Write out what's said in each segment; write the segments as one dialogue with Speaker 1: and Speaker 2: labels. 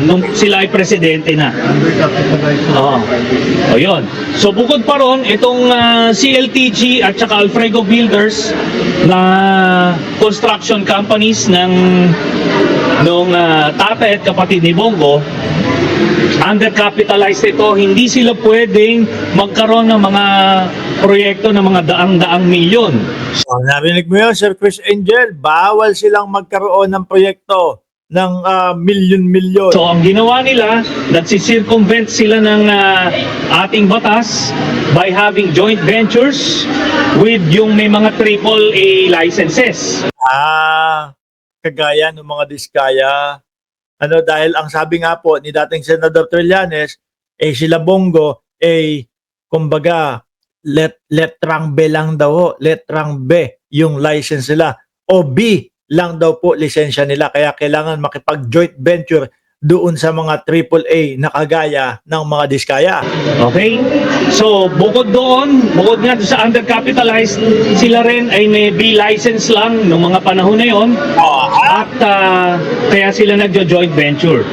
Speaker 1: nung sila ay presidente na. Oo. O yun. So bukod pa ron, itong CLTG at saka Alfredo Builders na construction companies nung tatay at kapatid ni Bongo, undercapitalized ito, hindi sila pwedeng magkaroon ng mga proyekto ng mga daang-daang milyon.
Speaker 2: So, narinig mo yun, Sir Chris Angel, bawal silang magkaroon ng proyekto ng milyon-milyon.
Speaker 1: So ang ginawa nila, nagsisircumvent sila ng ating batas by having joint ventures with yung may mga AAA licenses.
Speaker 2: Kagaya ng mga diskaya. Dahil ang sabi nga po ni dating Senador Trillanes, sila Bongo, kumbaga, letrang B lang daw, letrang B yung license nila. O B lang daw po lisensya nila. Kaya kailangan makipag-joint venture doon sa mga AAA na kagaya ng mga diskaya.
Speaker 1: Okay? So, bukod nga sa undercapitalized, sila rin ay may B license lang noong mga panahon na yon. At kaya sila nagjo-joint venture.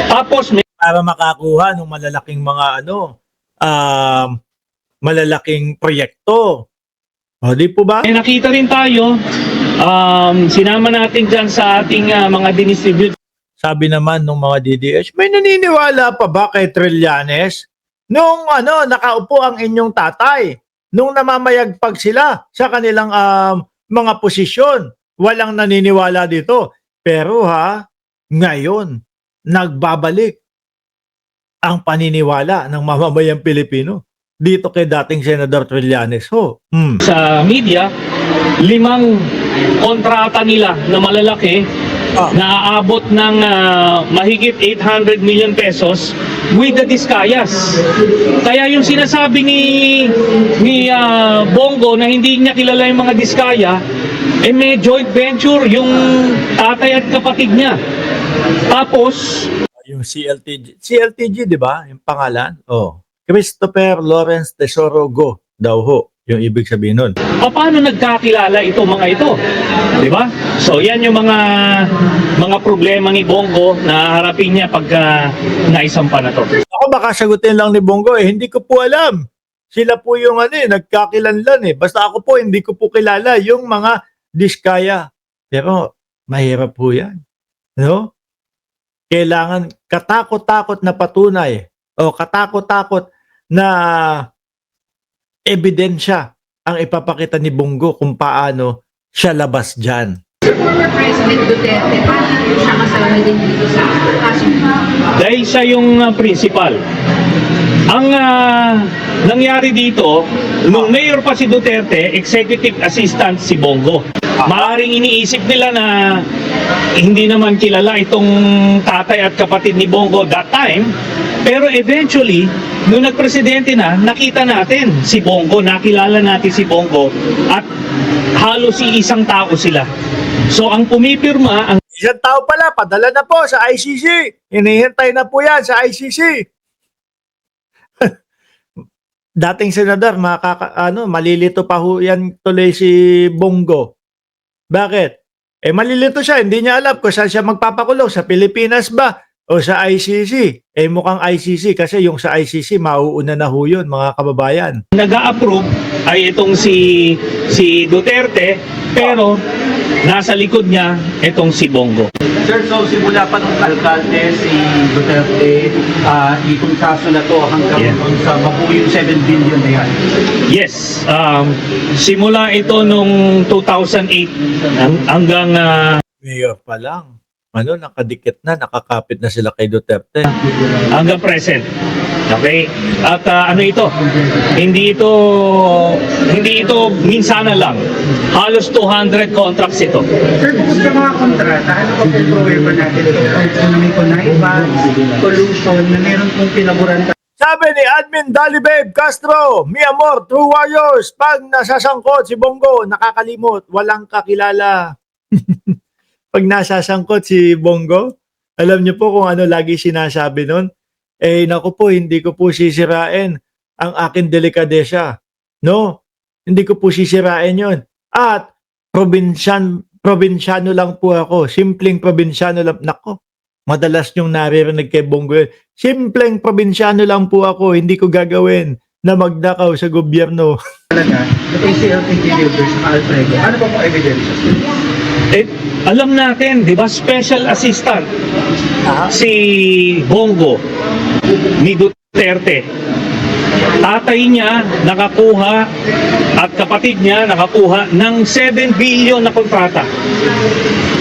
Speaker 1: Tapos,
Speaker 2: para makakuha ng malalaking mga malalaking proyekto. O, di po ba?
Speaker 1: may nakita rin tayo, sinama natin dyan sa ating mga dinistribute.
Speaker 2: Sabi naman ng mga DDS, may naniniwala pa ba kay Trillanes? Nung nakaupo ang inyong tatay, nung namamayagpag sila sa kanilang mga posisyon, walang naniniwala dito. Pero ngayon, nagbabalik ang paniniwala ng mamamayang Pilipino dito kay dating Senador Trillanes.
Speaker 1: Sa media, 5 kontrata nila na malalaki na aabot ng mahigit 800 million pesos with the Diskayas. Kaya yung sinasabi ni Bongo na hindi niya kilala yung mga Diskaya, may joint venture yung tatay at kapatid niya. Tapos
Speaker 2: yung CLTG, di ba? Yung pangalan? Christopher Lawrence Tesoro Go daw yung ibig sabihin nun.
Speaker 1: Paano nagkakilala ito mga ito? Di ba? So yan yung mga problema ni Bongo na harapin niya pagka naisampa na to.
Speaker 2: Ako baka sagutin lang ni Bongo, hindi ko po alam. Sila po yung nagkakilanlan Basta ako po, hindi ko po kilala yung mga diskaya. Pero mahirap po yan. No? Kailangan katakot-takot na patunay o katakot-takot na ebidensya ang ipapakita ni Bongo kung paano siya labas dyan.
Speaker 3: Former President Duterte, paano siya kasama din dito sa kaso?
Speaker 1: Dahil siya yung principal. Ang nangyari dito, nung mayor pa si Duterte, executive assistant si Bongo. Maaring iniisip nila na hindi naman kilala itong tatay at kapatid ni Bongo that time. Pero eventually, nung nagpresidente na, nakita natin si Bongo, nakilala natin si Bongo at halos isang tao sila. So ang pumipirma,
Speaker 2: Isang tao pala, padala na po sa ICC. Hinihintay na po yan sa ICC. Dating senador, malilito pa ho yan tuloy si Bongo. Bakit? Malilito siya, hindi niya alam kung saan siya magpapakulong, sa Pilipinas ba o sa ICC. Mukhang ICC kasi yung sa ICC mauuna na ho yun, mga kababayan.
Speaker 1: nag-a-approve ay itong si Duterte, pero nasa likod niya itong si Bongo.
Speaker 4: Sir, so simula pa ng alkalde si Duterte, itong kaso na to hanggang sa mabuo yung 7 billion na yan.
Speaker 1: Yes, simula ito nung 2008 hanggang
Speaker 2: Mayor pa lang. Nakadikit na, nakakapit na sila kay Duterte.
Speaker 1: hanggang present. Okay? At hindi ito minsana lang. Halos 200 contracts ito.
Speaker 5: Sir, bukod sa mga kontrata, ano pa pong problema natin ito? Kung may connivance, collusion, na meron pong pinaburan.
Speaker 2: Sabi ni Admin Dalibeb Castro, mi amor, true warriors, pag nasasangkot si Bongo, nakakalimot, walang kakilala. Pag nasasangkot si Bongo, alam niyo po kung ano lagi sinasabi nun? Naku po, hindi ko po sisirain ang akin delikadesya. No? Hindi ko po sisirain yon. At probinsyano lang po ako. Simpleng probinsyano lang. Nako, Madalas yung naririnig kay Bongo yun. Simpleng probinsyano lang po ako, hindi ko gagawin na magnakaw sa gobyerno.
Speaker 5: Talaga, yung ACLTG leaders sa Alfredo, ano ba pong evidence?
Speaker 1: Eh, alam natin, di ba, special assistant si Bongo ni Duterte. Tatay niya nakakuha at kapatid niya nakakuha ng 7 billion na kontrata.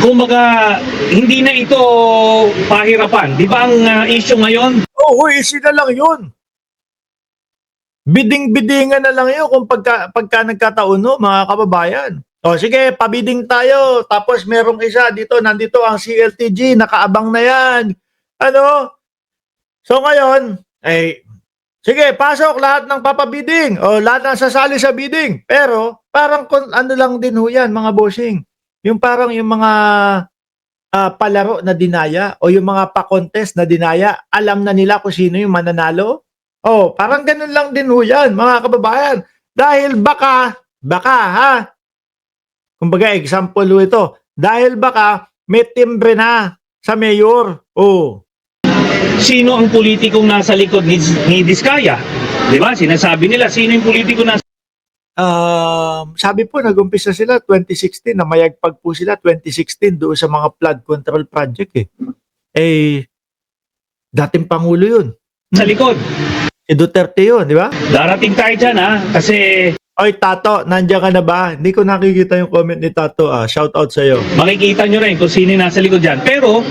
Speaker 1: Kumbaga, hindi na ito pahirapan. Di ba ang issue ngayon?
Speaker 2: Oo, easy na lang yun. Biding-bidingan na lang yun kung pagka nagkataon, no, mga kababayan. O sige, pabiding tayo. Tapos merong isa dito, nandito ang CLTG, nakaabang na yan. Ano? So ngayon, sige, pasok lahat ng papabiding o lahat ng sasali sa bidding. Pero parang ano lang din ho yan, mga bossing. Yung parang yung mga palaro na dinaya o yung mga pa-contest na dinaya, alam na nila kung sino yung mananalo. Oh, parang ganun lang din ho yan, mga kababayan. Dahil baka ha, kumbaga example ho ito, dahil baka may timbre na sa mayor. Oh,
Speaker 1: Sino ang politikong nasa likod ni Diskaya? Di ba? Sinasabi nila, sino yung politiko nasa
Speaker 2: sabi po, nag-umpisa sila 2016, na mayagpag po sila 2016 doon sa mga flood control project dating Pangulo yun.
Speaker 1: likod?
Speaker 2: Si Duterte yun, di ba?
Speaker 1: Darating tayo dyan, ha? Kasi
Speaker 2: Oy, Tato, nandiyan ka na ba? Hindi ko nakikita yung comment ni Tato. Shout out sa'yo.
Speaker 1: makikita nyo rin kung sino yung nasa likod dyan. Pero,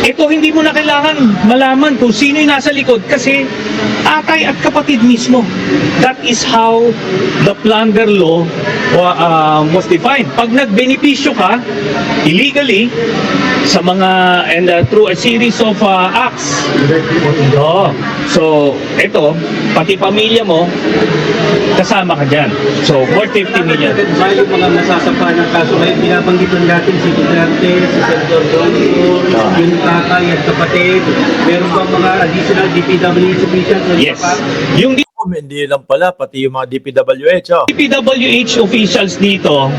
Speaker 1: ito hindi mo na kailangan malaman kung sino yung nasa likod kasi atay at kapatid mismo. That is how the plunder law was defined. Pag nagbenepisyo ka illegally sa mga and through a series of acts. So, ito, pati pamilya mo kasama ka dyan. So, worth 50 million.
Speaker 4: Ba yung mga masasampa ng kaso ngayon, binabanggitan natin si Duterte, si Senator Bongo, yung tatay at kapatid. Meron bang mga additional DPWH officials na
Speaker 1: Yes.
Speaker 4: pa?
Speaker 1: Yung
Speaker 2: Hindi lang pala, pati yung mga DPWH.
Speaker 1: DPWH officials dito,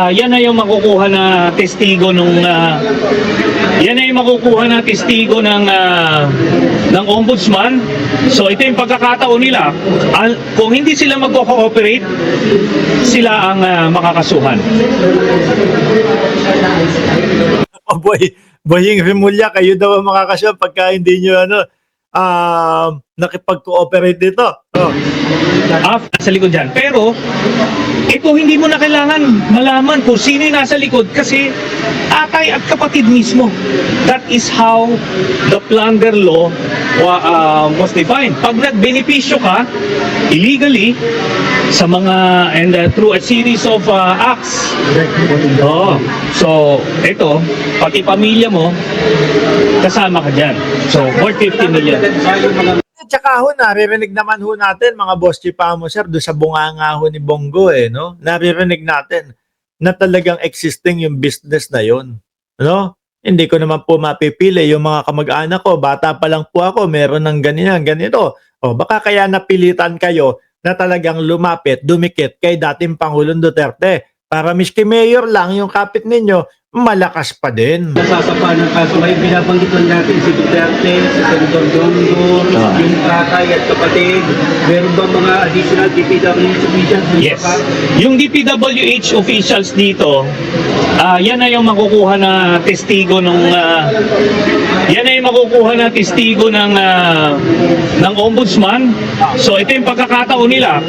Speaker 1: yan na yung makukuha na testigo ng ombudsman. So ito yung pagkakataon nila. Kung hindi sila magko-cooperate, sila ang makakasuhan.
Speaker 2: Boying Rimulya, kayo daw ang makakasya pagka hindi nyo nakipag-cooperate dito.
Speaker 1: Sa likod dyan. Pero, ito hindi mo na kailangan malaman kung sino yung nasa likod kasi atay at kapatid mismo. That is how the plunder law was defined. Pag nagbenepisyo ka illegally sa mga and through a series of acts. So, ito, pati pamilya mo kasama ka dyan. So, worth 50 million.
Speaker 4: Ba yung mga
Speaker 2: Tsaka ho, naririnig naman ho natin, mga boss chipamo, sir, doon sa bunganga ho ni Bongo, no? Naririnig natin na talagang existing yung business na yon, no? Hindi ko naman po mapipili yung mga kamag-anak ko, bata pa lang po ako, meron ng ganito. O baka kaya napilitan kayo na talagang lumapit, dumikit kay dating Pangulong Duterte para miski mayor lang yung kapit ninyo, malakas pa din.
Speaker 4: nasasampa ng kaso ngayon, binabanggitan natin si Duterte, si Senator Bongo, yung tatay at kapatid. Meron bang mga additional DPWH officials na
Speaker 1: Yes.
Speaker 4: pa?
Speaker 1: Yung DPWH officials dito, yan na yung makukuha na testigo ng ombudsman. So ito yung pagkakataon nila.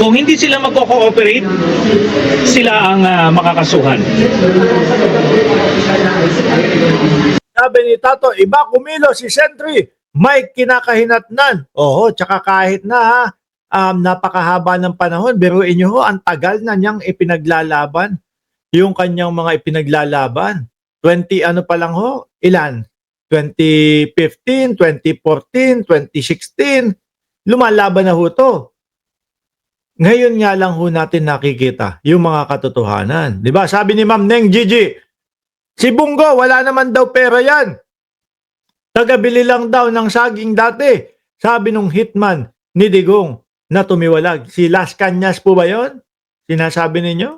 Speaker 1: Kung hindi sila magko-cooperate, sila ang makakasuhan.
Speaker 2: Sabi ni Tato, iba kumilo si Sentry, may kinakahinatnan. Oo, tsaka kahit na napakahaba ng panahon, biruin nyo ho, ang tagal na niyang ipinaglalaban. Yung kanyang mga ipinaglalaban. 20 ano pa lang ho, ilan? 2015, 2014, 2016, lumalaban na ho to. Ngayon nga lang ho natin nakikita yung mga katotohanan. Di ba? Sabi ni Ma'am Neng Gigi, si Bongo, wala naman daw pera yan. Tagabili lang daw ng saging dati. Sabi nung hitman ni Digong na tumiwalag. Si Las Cañas po ba yon? Sinasabi ninyo?